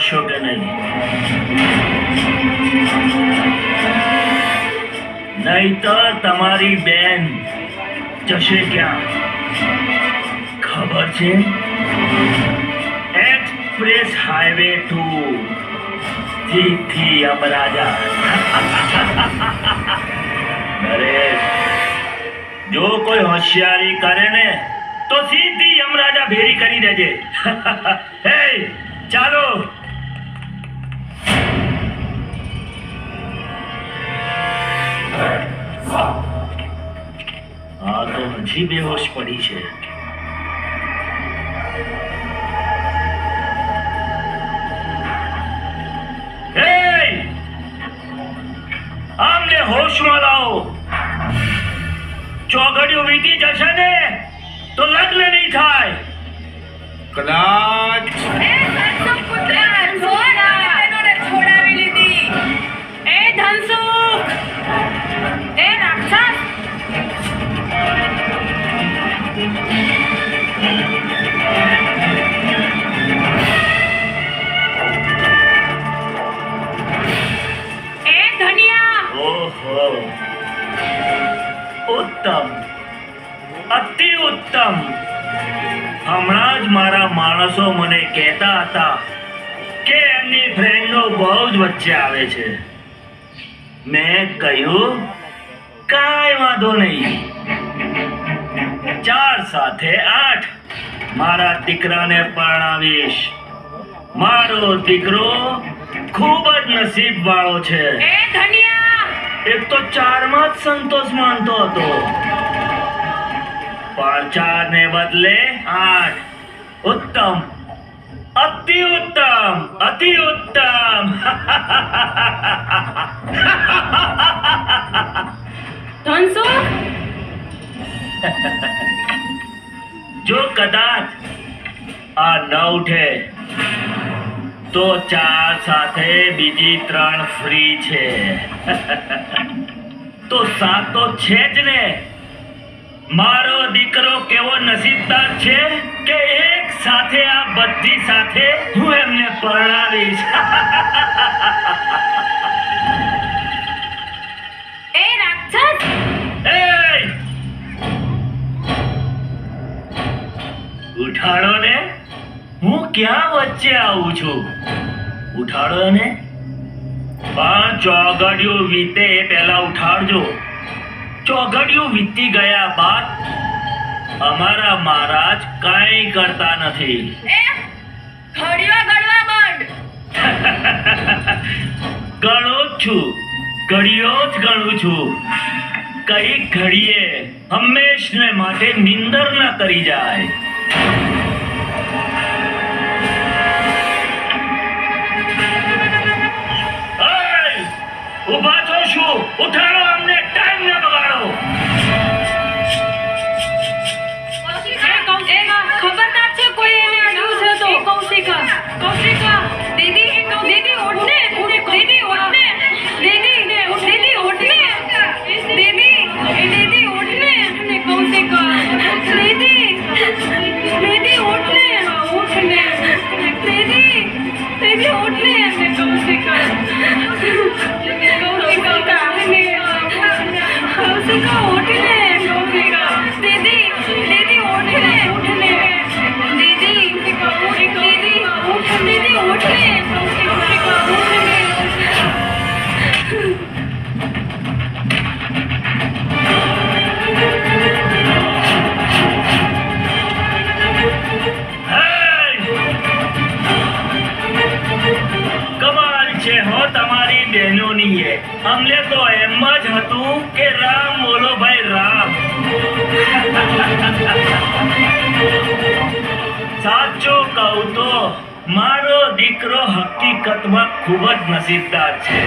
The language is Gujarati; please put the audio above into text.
કરશો કે નહીં? નહીતર તમારી બેન જશે ક્યાં ખબર છે? એક્સપ્રેસ હાઈવે ટુ થી અમરાજા. અરે જો કોઈ હોશિયારી કરે ને તો સીધી યમરાજા ભેરી કરી દેજે. હે ચાલો. આ તો હજી બેહોશ પડી છે. આમને હોશમાં લાવો. ચોઘડિયું વીતી જશે ને તો લગ્ન નહીં થાય. કદાચ છોડાવી લીધી. એ ધનસુખ, એ રાક્ષસ, એ ધનિયા. ઓહો, ઉત્તમ, અતિ ઉત્તમ. હમણાં જ મારા માણસો મને કહેતા હતા કે એમની ફ્રેન્ડનો બહુ જ વચ્ચે આવે છે. મેં કહ્યું કાંઈ વાંધો નહીં, 4 સાથે 8 મારા દીકરાને પરણાવીશ. મારો દીકરો ખૂબ જ નસીબ વાળો છે. એ ધનિયા. એક તો 4 માં જ સંતોષ માનતો હતો, પણ 4 ને બદલે 8. ઉત્તમ, અતિ ઉત્તમ, અતિ ઉત્તમ. ધનસુખ, જો કદાચ આ ન ઉઠે તો 4 સાથે બીજી 3 ફ્રી છે. તો 7 તો છે જ ને. મારો દીકરો કેવો નસીબદાર છે કે એક સાથે આ બધી સાથે હું એમને પરણાવીશ. એ રાક્ષસ, એ ઉઠાડો ને. હું ક્યાં વચ્ચે આવું છું? ઉઠાડો ને. પણ ચોઘડિયું વીતે એ પહેલા ઉઠાડજો. ચોઘડિયું વીતી ગયા બાદ અમારા મહારાજ કાંઈ કરતા નથી. એ ઘડિયો ગળવા બંધ. ગણું જ છું, ઘડિયો જ ગણું છું. કઈ ઘડીએ હંમેશને માટે નિંદર ન કરી જાય. ઉભા છો શું? ઉઠાડો અમને, ટાઈમ ન બગાડો. ખબરદાર છે કોઈ એને અડ્યું છે તો. કૌશિકા, કૌશિકા, દીદી, દીદી ઉઠને, દીદી ઉઠને, દીદી, દીદી ઉઠને, દીદી, દીદી ઉઠને, કૌશિકા, દીદી, દીદી ઉઠને, ઉઠને, દીદી, દીદી ઉઠને, કૌશિકા, કૌશિકા, કૌશિકા ઉઠને, કૌશિકા, દીદી, દીદી ઉઠને, ઉઠને, દીદી, દીદી, દીદી ઉઠને, કૌશિકા ઉઠને. કમાલ છે હો તમારી બહેનોની. અમને તો એમ જ હતું કે રામ બોલો ભાઈ રામ. સાચું કહું તો મારો દીકરો હકીકતમાં ખૂબ જ નસીબદાર છે.